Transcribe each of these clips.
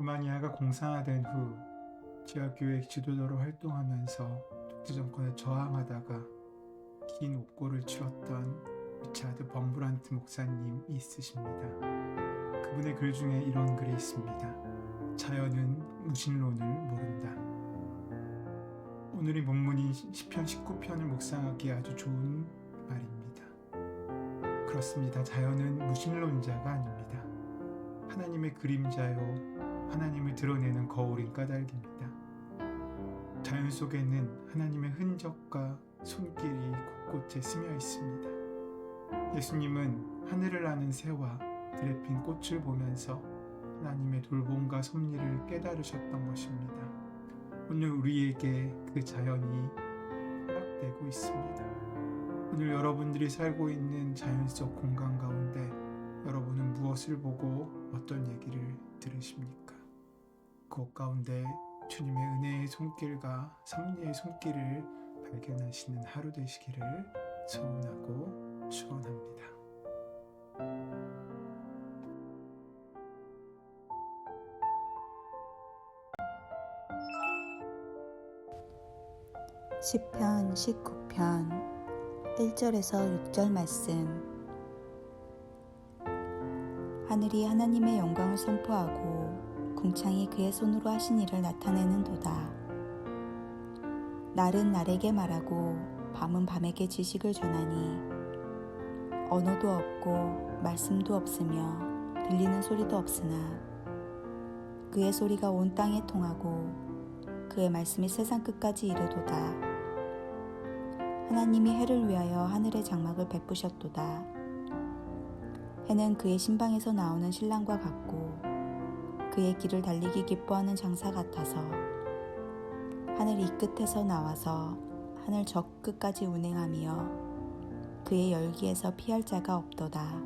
루마니아가 공산화된 후 지역교회 지도자로 활동하면서 독재 정권에 저항하다가 긴 옥고를 치렀던 리차드 범브란트 목사님이 있으십니다. 그분의 글 중에 이런 글이 있습니다. 자연은 무신론을 모른다. 오늘의 본문이 시편 19편을 묵상하기에 아주 좋은 말입니다. 그렇습니다. 자연은 무신론자가 아닙니다. 하나님의 그림자요, 하나님을 드러내는 거울인 까닭입니다. 자연 속에는 하나님의 흔적과 손길이 곳곳에 스며 있습니다. 예수님은 하늘을 나는 새와 들에 핀 꽃을 보면서 하나님의 돌봄과 섭리를 깨달으셨던 것입니다. 오늘 우리에게 그 자연이 허락되고 있습니다. 오늘 여러분들이 살고 있는 자연 속 공간 가운데 여러분은 무엇을 보고 어떤 얘기를 들으십니까? 그것 가운데 주님의 은혜의 손길과 섭리의 손길을 발견하시는 하루 되시기를 소원하고 축원합니다. 시편 19편 1절에서 6절 말씀. 하늘이 하나님의 영광을 선포하고 궁창이 그의 손으로 하신 일을 나타내는도다. 날은 날에게 말하고 밤은 밤에게 지식을 전하니 언어도 없고 말씀도 없으며 들리는 소리도 없으나 그의 소리가 온 땅에 통하고 그의 말씀이 세상 끝까지 이르도다. 하나님이 해를 위하여 하늘의 장막을 베푸셨도다. 해는 그의 신방에서 나오는 신랑과 같고 그의 길을 달리기 기뻐하는 장사 같아서 하늘 이 끝에서 나와서 하늘 저 끝까지 운행하며 그의 열기에서 피할 자가 없도다.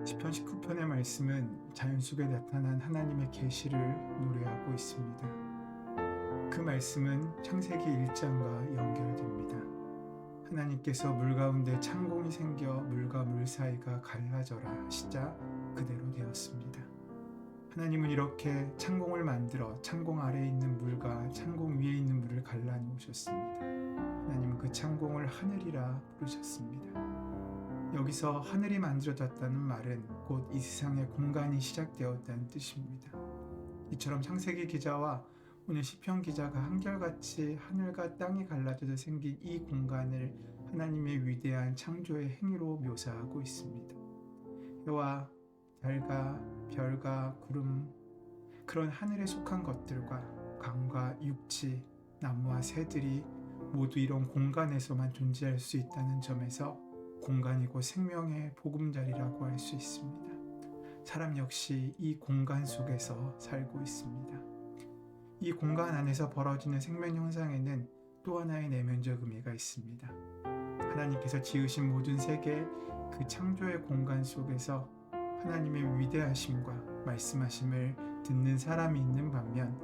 시편 19편의 말씀은 자연 속에 나타난 하나님의 계시를 노래하고 있습니다. 그 말씀은 창세기 1장과 연결됩니다. 하나님께서 물 가운데 창공이 생겨 물과 물 사이가 갈라져라 하시자 그대로 되었습니다. 하나님은 이렇게 창공을 만들어 창공 아래에 있는 물과 창공 위에 있는 물을 갈라놓으셨습니다. 하나님은 그 창공을 하늘이라 부르셨습니다. 여기서 하늘이 만들어졌다는 말은 곧 이 세상의 공간이 시작되었다는 뜻입니다. 이처럼 창세기 기자와 오늘 시편 기자가 한결같이 하늘과 땅이 갈라져서 생긴 이 공간을 하나님의 위대한 창조의 행위로 묘사하고 있습니다. 해와 달과 별과 구름, 그런 하늘에 속한 것들과 강과 육지, 나무와 새들이 모두 이런 공간에서만 존재할 수 있다는 점에서 공간이고 생명의 보금자리라고 할 수 있습니다. 사람 역시 이 공간 속에서 살고 있습니다. 이 공간 안에서 벌어지는 생명 현상에는 또 하나의 내면적 의미가 있습니다. 하나님께서 지으신 모든 세계 그 창조의 공간 속에서 하나님의 위대하심과 말씀하심을 듣는 사람이 있는 반면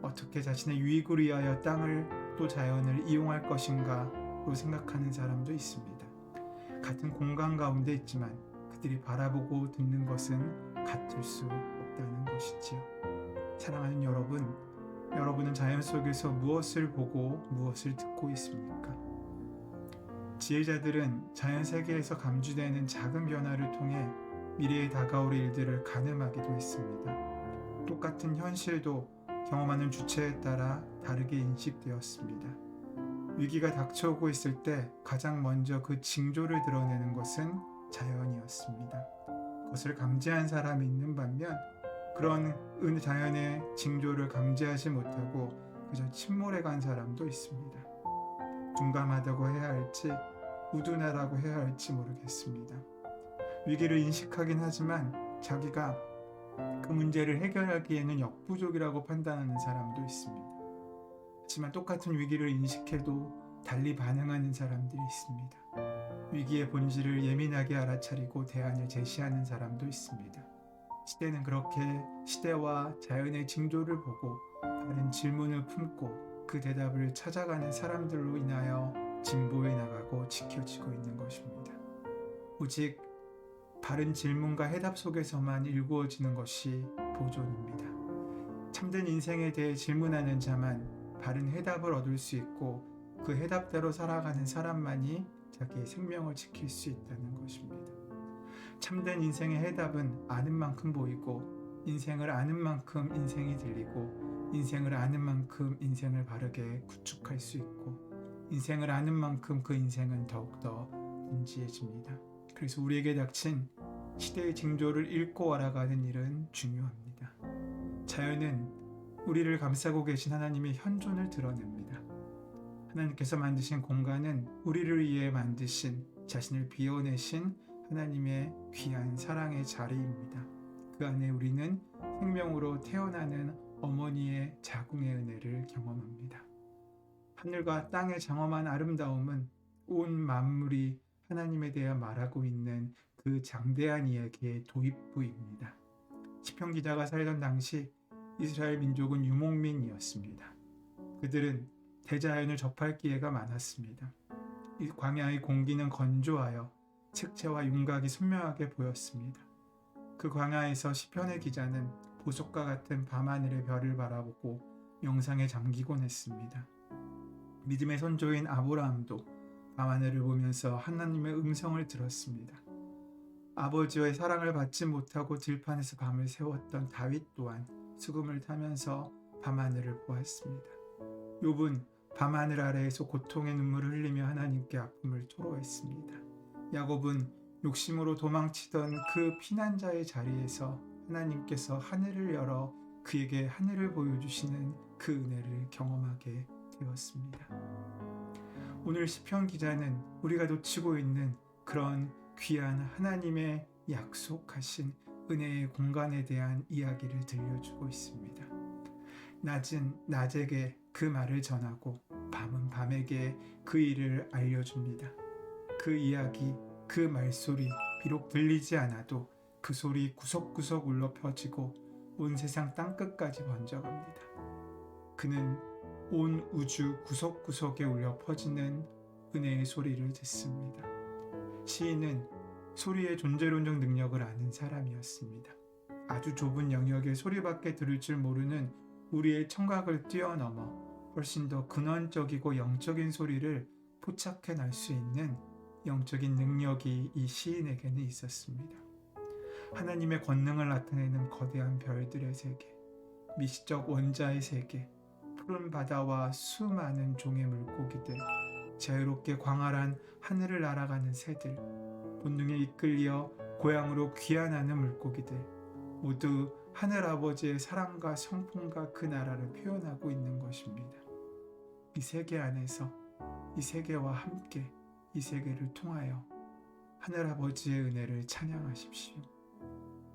어떻게 자신의 유익을 위하여 땅을 또 자연을 이용할 것인가로 생각하는 사람도 있습니다. 같은 공간 가운데 있지만 그들이 바라보고 듣는 것은 같을 수 없다는 것이지요. 사랑하는 여러분, 여러분은 자연 속에서 무엇을 보고 무엇을 듣고 있습니까? 지혜자들은 자연 세계에서 감지되는 작은 변화를 통해 미래에 다가올 일들을 가늠하기도 했습니다. 똑같은 현실도 경험하는 주체에 따라 다르게 인식되었습니다. 위기가 닥쳐오고 있을 때 가장 먼저 그 징조를 드러내는 것은 자연이었습니다. 그것을 감지한 사람이 있는 반면 그런 자연의 징조를 감지하지 못하고 그저 침몰해간 사람도 있습니다. 둔감하다고 해야 할지 우둔하다고 해야 할지 모르겠습니다. 위기를 인식하긴 하지만 자기가 그 문제를 해결하기에는 역부족이라고 판단하는 사람도 있습니다. 하지만 똑같은 위기를 인식해도 달리 반응하는 사람들이 있습니다. 위기의 본질을 예민하게 알아차리고 대안을 제시하는 사람도 있습니다. 시대는 그렇게 시대와 자연의 징조를 보고 다른 질문을 품고 그 대답을 찾아가는 사람들로 인하여 진보해 나가고 지켜지고 있는 것입니다. 오직 바른 질문과 해답 속에서만 일구어지는 것이 보존입니다. 참된 인생에 대해 질문하는 자만 바른 해답을 얻을 수 있고 그 해답대로 살아가는 사람만이 자기의 생명을 지킬 수 있다는 것입니다. 참된 인생의 해답은 아는 만큼 보이고 인생을 아는 만큼 인생이 들리고 인생을 아는 만큼 인생을 바르게 구축할 수 있고 인생을 아는 만큼 그 인생은 더욱더 진지해집니다. 그래서 우리에게 닥친 시대의 징조를 읽고 알아가는 일은 중요합니다. 자연은 우리를 감싸고 계신 하나님의 현존을 드러냅니다. 하나님께서 만드신 공간은 우리를 위해 만드신 자신을 비워내신 하나님의 귀한 사랑의 자리입니다. 그 안에 우리는 생명으로 태어나는 어머니의 자궁의 은혜를 경험합니다. 하늘과 땅의 장엄한 아름다움은 온 만물이 하나님에 대해 말하고 있는 그 장대한 이야기의 도입부입니다. 시편 기자가 살던 당시 이스라엘 민족은 유목민이었습니다. 그들은 대자연을 접할 기회가 많았습니다. 이 광야의 공기는 건조하여 색채와 윤곽이 선명하게 보였습니다. 그 광야에서 시편의 기자는 보석과 같은 밤하늘의 별을 바라보고 명상에 잠기곤 했습니다. 믿음의 선조인 아브라함도 밤하늘을 보면서 하나님의 음성을 들었습니다. 아버지의 사랑을 받지 못하고 들판에서 밤을 새웠던 다윗 또한 수금을 타면서 밤하늘을 보았습니다. 욥은 밤하늘 아래에서 고통의 눈물을 흘리며 하나님께 아픔을 토로했습니다. 야곱은 욕심으로 도망치던 그 피난자의 자리에서 하나님께서 하늘을 열어 그에게 하늘을 보여주시는 그 은혜를 경험하게 되었습니다. 오늘 시편 기자는 우리가 놓치고 있는 그런 귀한 하나님의 약속하신 은혜의 공간에 대한 이야기를 들려주고 있습니다. 낮은 낮에게 그 말을 전하고 밤은 밤에게 그 일을 알려줍니다. 그 이야기, 그 말소리 비록 들리지 않아도 그 소리 구석구석 울려 퍼지고 온 세상 땅끝까지 번져갑니다. 그는 온 우주 구석구석에 울려 퍼지는 은혜의 소리를 듣습니다. 시인은 소리의 존재론적 능력을 아는 사람이었습니다. 아주 좁은 영역의 소리밖에 들을 줄 모르는 우리의 청각을 뛰어넘어 훨씬 더 근원적이고 영적인 소리를 포착해낼 수 있는 영적인 능력이 이 시인에게는 있었습니다. 하나님의 권능을 나타내는 거대한 별들의 세계, 미시적 원자의 세계, 푸른 바다와 수많은 종의 물고기들, 자유롭게 광활한 하늘을 날아가는 새들, 본능에 이끌려 고향으로 귀환하는 물고기들, 모두 하늘아버지의 사랑과 성품과 그 나라를 표현하고 있는 것입니다. 이 세계 안에서, 이 세계와 함께, 이 세계를 통하여 하늘아버지의 은혜를 찬양하십시오.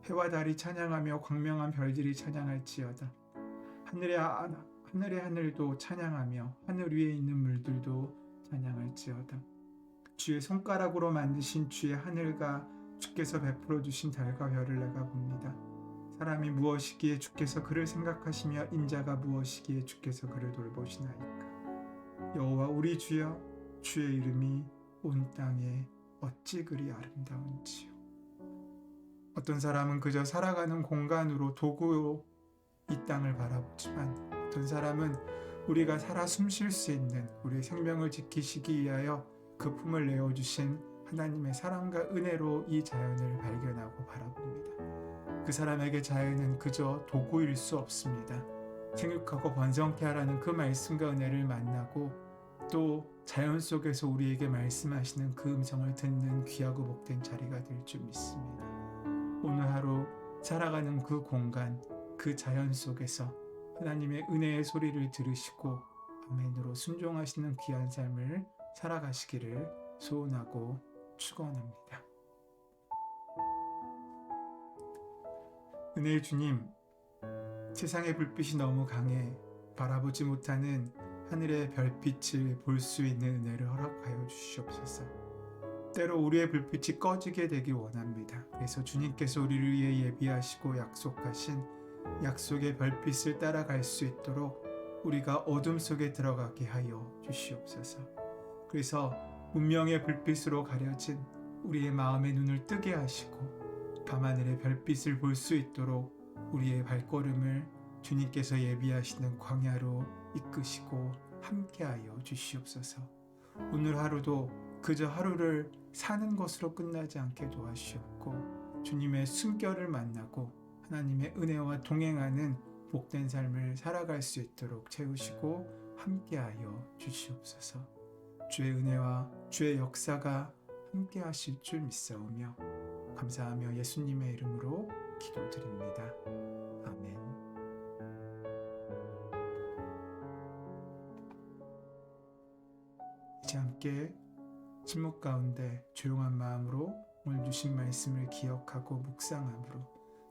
해와 달이 찬양하며 광명한 별들이 찬양할지어다. 하늘의 하늘도 찬양하며 하늘 위에 있는 물들도 찬양할지어다. 주의 손가락으로 만드신 주의 하늘과 주께서 베풀어 주신 달과 별을 내가 봅니다. 사람이 무엇이기에 주께서 그를 생각하시며 인자가 무엇이기에 주께서 그를 돌보시나이까. 여호와 우리 주여, 주의 이름이 온 땅에 어찌 그리 아름다운지요. 어떤 사람은 그저 살아가는 공간으로 도구로 이 땅을 바라보지만 어떤 사람은 우리가 살아 숨쉴 수 있는 우리의 생명을 지키시기 위하여 그 품을 내어주신 하나님의 사랑과 은혜로 이 자연을 발견하고 바라봅니다. 그 사람에게 자연은 그저 도구일 수 없습니다. 생육하고 번성케 하라는 그 말씀과 은혜를 만나고 또 자연 속에서 우리에게 말씀하시는 그 음성을 듣는 귀하고 복된 자리가 될 줄 믿습니다. 오늘 하루 살아가는 그 공간, 그 자연 속에서 하나님의 은혜의 소리를 들으시고 아멘으로 순종하시는 귀한 삶을 살아가시기를 소원하고 축원합니다. 은혜의 주님, 세상의 불빛이 너무 강해 바라보지 못하는 하늘의 별빛을 볼 수 있는 은혜를 허락하여 주시옵소서. 때로 우리의 불빛이 꺼지게 되기 원합니다. 그래서 주님께서 우리를 위해 예비하시고 약속하신 약속의 별빛을 따라갈 수 있도록 우리가 어둠 속에 들어가게 하여 주시옵소서. 그래서 문명의 불빛으로 가려진 우리의 마음의 눈을 뜨게 하시고 밤하늘의 별빛을 볼 수 있도록 우리의 발걸음을 주님께서 예비하시는 광야로 이끄시고 함께하여 주시옵소서. 오늘 하루도 그저 하루를 사는 것으로 끝나지 않게 도와주시옵고 주님의 숨결을 만나고 하나님의 은혜와 동행하는 복된 삶을 살아갈 수 있도록 채우시고 함께하여 주시옵소서. 주의 은혜와 주의 역사가 함께하실 줄 믿사오며 감사하며 예수님의 이름으로 기도드립니다. 아멘. 이제 함께 침묵 가운데 조용한 마음으로 오늘 주신 말씀을 기억하고 묵상함으로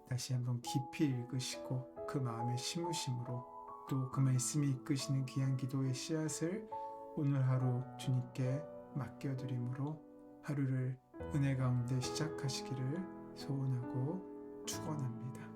다시 한번 깊이 읽으시고 그 마음의 심으심으로 또 그 말씀이 이끄시는 귀한 기도의 씨앗을 오늘 하루 주님께 맡겨드림으로 하루를 은혜 가운데 시작하시기를 소원하고 축원합니다.